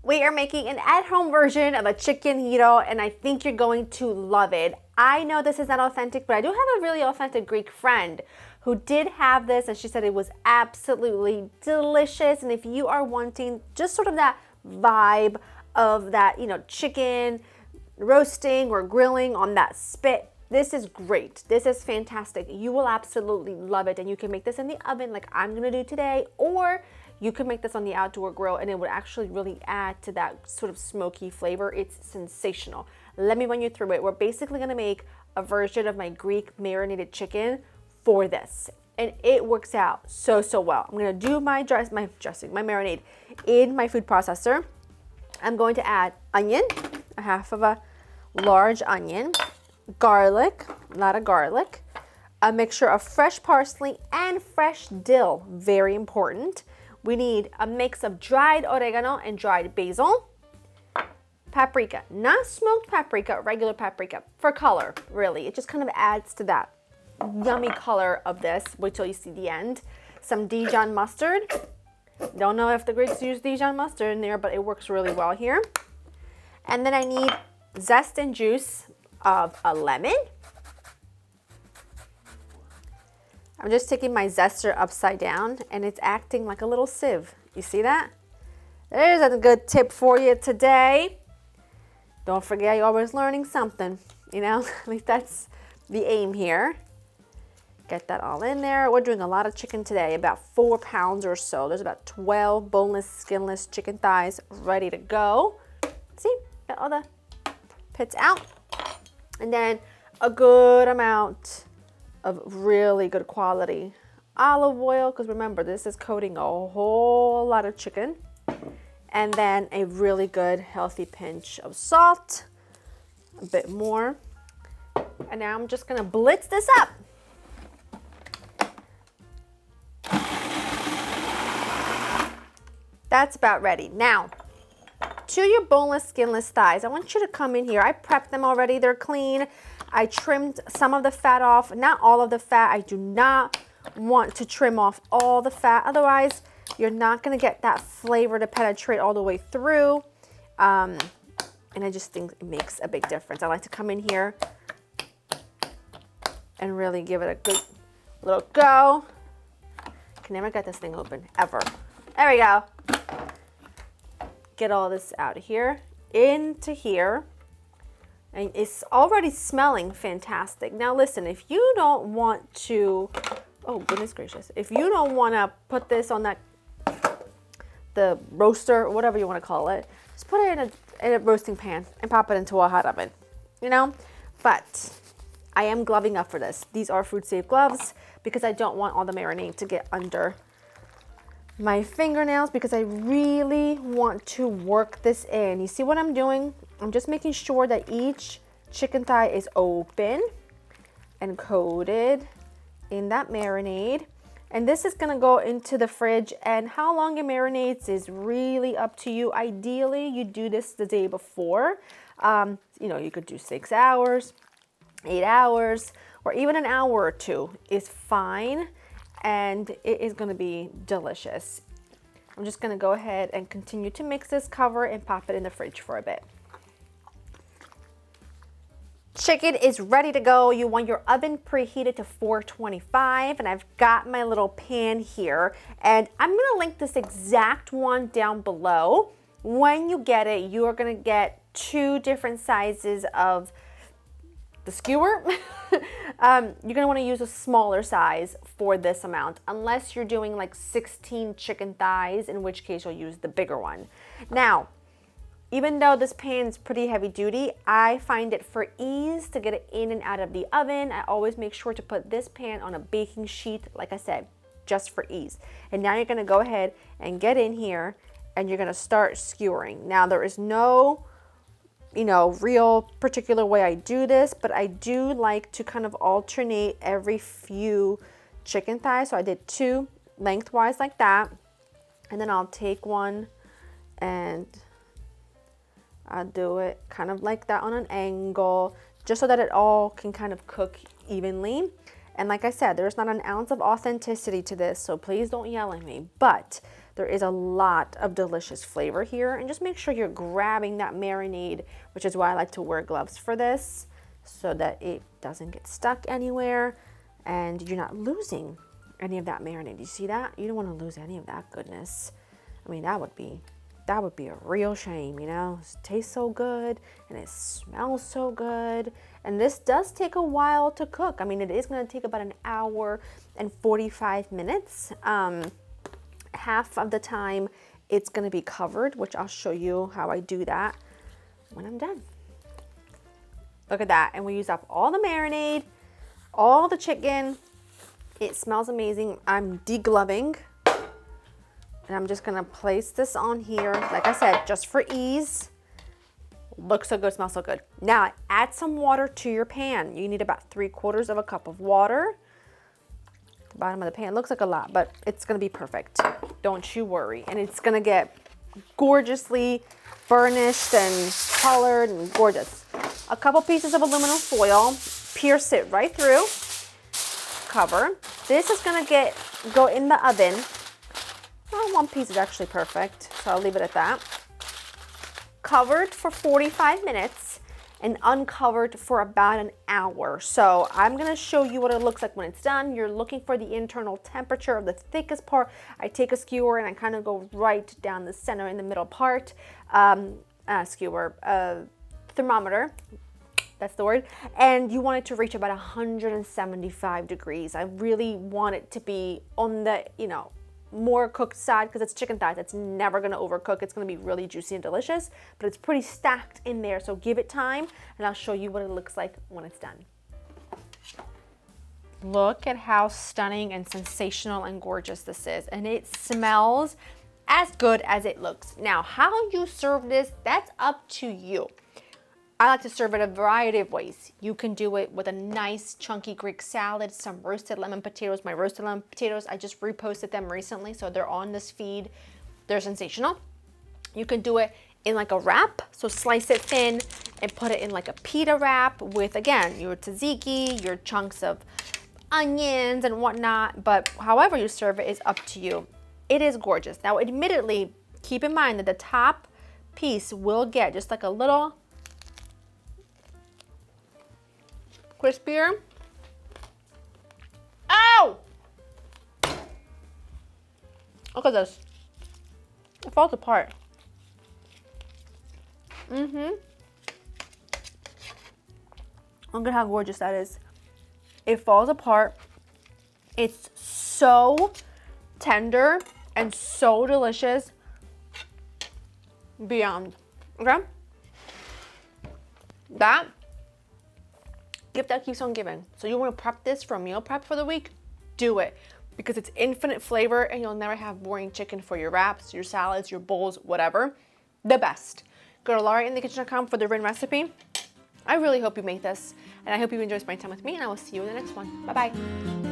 We are making an at-home version of a chicken gyro, and I think you're going to love it. I know this is not authentic, but I do have a really authentic Greek friend who did have this, and she said it was absolutely delicious. And if you are wanting just sort of that vibe of that, chicken roasting or grilling on that spit, this is great. This is fantastic. You will absolutely love it, and you can make this in the oven like I'm gonna do today, or you can make this on the outdoor grill, and it would actually really add to that sort of smoky flavor. It's sensational. Let me run you through it. We're basically gonna make a version of my Greek marinated chicken for this, and it works out so well. I'm gonna do my marinade in my food processor. I'm going to add onion, a half of a large onion, garlic, a lot of garlic, a mixture of fresh parsley and fresh dill, very important. We need a mix of dried oregano and dried basil, paprika, not smoked paprika, regular paprika, for color, really. It just kind of adds to that yummy color of this. Wait till you see the end. Some Dijon mustard. Don't know if the Greeks use Dijon mustard in there, but it works really well here. And then I need zest and juice of a lemon. I'm just taking my zester upside down, and it's acting like a little sieve. You see that? There's a good tip for you today. Don't forget, you're always learning something, At least that's the aim here. Get that all in there. We're doing a lot of chicken today, about 4 pounds or so. There's about 12 boneless, skinless chicken thighs ready to go. See, got all the pits out. And then a good amount of really good quality olive oil, because remember, this is coating a whole lot of chicken. And then a really good healthy pinch of salt, a bit more. And now I'm just gonna blitz this up. That's about ready. Now, to your boneless, skinless thighs, I want you to come in here. I prepped them already, they're clean. I trimmed some of the fat off, not all of the fat. I do not want to trim off all the fat, otherwise you're not gonna get that flavor to penetrate all the way through. And I just think it makes a big difference. I like to come in here and really give it a good little go. Can never get this thing open, ever. There we go. Get all this out of here, into here. And it's already smelling fantastic. Now listen, if you don't want to, oh goodness gracious, if you don't want to put this on the roaster, or whatever you want to call it, just put it in a roasting pan and pop it into a hot oven, But I am gloving up for this. These are food safe gloves because I don't want all the marinade to get under my fingernails, because I really want to work this in. You see what I'm doing? I'm just making sure that each chicken thigh is open and coated in that marinade. And this is gonna go into the fridge, and how long it marinates is really up to you. Ideally, you do this the day before. You could do 6 hours, 8 hours, or even an hour or 2 is fine. And it is going to be delicious. I'm just going to go ahead and continue to mix this, cover, and pop it in the fridge for a bit. Chicken is ready to go. You want your oven preheated to 425, and I've got my little pan here, and I'm going to link this exact one down below. When you get it, you are going to get 2 different sizes of the skewer. You're gonna want to use a smaller size for this amount, unless you're doing like 16 chicken thighs, in which case you'll use the bigger one. Now, even though this pan's pretty heavy duty, I find it for ease to get it in and out of the oven. I always make sure to put this pan on a baking sheet, like I said, just for ease. And now you're gonna go ahead and get in here, and you're gonna start skewering. Now, there is no real particular way I do this, but I do like to kind of alternate every few chicken thighs. So I did 2 lengthwise like that, and then I'll take one and I'll do it kind of like that on an angle, just so that it all can kind of cook evenly. And like I said, there's not an ounce of authenticity to this, so please don't yell at me, but There is a lot of delicious flavor here, and just make sure you're grabbing that marinade, which is why I like to wear gloves for this, so that it doesn't get stuck anywhere and you're not losing any of that marinade. You see that? You don't want to lose any of that goodness. I mean, that would be a real shame, you know? It tastes so good and it smells so good. And this does take a while to cook. I mean, it is going to take about an hour and 45 minutes. Half of the time it's going to be covered, which I'll show you how I do that when I'm done. Look at that. And we use up all the marinade, all the chicken. It smells amazing. I'm degloving. And I'm just gonna place this on here, like I said, just for ease. Looks so good, smells so good. Now, add some water to your pan. You need about 3/4 of a cup of water. The bottom of the pan looks like a lot, but it's gonna be perfect. Don't you worry. And it's gonna get gorgeously burnished and colored and gorgeous. A couple pieces of aluminum foil, pierce it right through, cover. This is gonna go in the oven. Well, one piece is actually perfect, so I'll leave it at that. Covered for 45 minutes and uncovered for about an hour. So I'm gonna show you what it looks like when it's done. You're looking for the internal temperature of the thickest part. I take a skewer and I kind of go right down the center in the middle part. Thermometer. That's the word. And you want it to reach about 175 degrees. I really want it to be on the, more cooked side, because it's chicken thighs. It's never going to overcook. It's going to be really juicy and delicious, but it's pretty stacked in there. So give it time and I'll show you what it looks like when it's done. Look at how stunning and sensational and gorgeous this is. And it smells as good as it looks. Now, how you serve this, that's up to you. I like to serve it a variety of ways. You can do it with a nice chunky Greek salad, some roasted lemon potatoes. My roasted lemon potatoes, I just reposted them recently, so they're on this feed. They're sensational. You can do it in like a wrap, so slice it thin and put it in like a pita wrap with, again, your tzatziki, your chunks of onions and whatnot, but however you serve it is up to you. It is gorgeous. Now, admittedly, keep in mind that the top piece will get just like a little crispier. Ow! Look at this. It falls apart. Look at how gorgeous that is. It falls apart. It's so tender and so delicious. Beyond. Okay? That gift that keeps on giving. So you want to prep this for a meal prep for the week? Do it, because it's infinite flavor and you'll never have boring chicken for your wraps, your salads, your bowls, whatever. The best. Go to laurainthekitchen.com for the written recipe. I really hope you make this, and I hope you enjoy spending time with me, and I will see you in the next one. Bye-bye.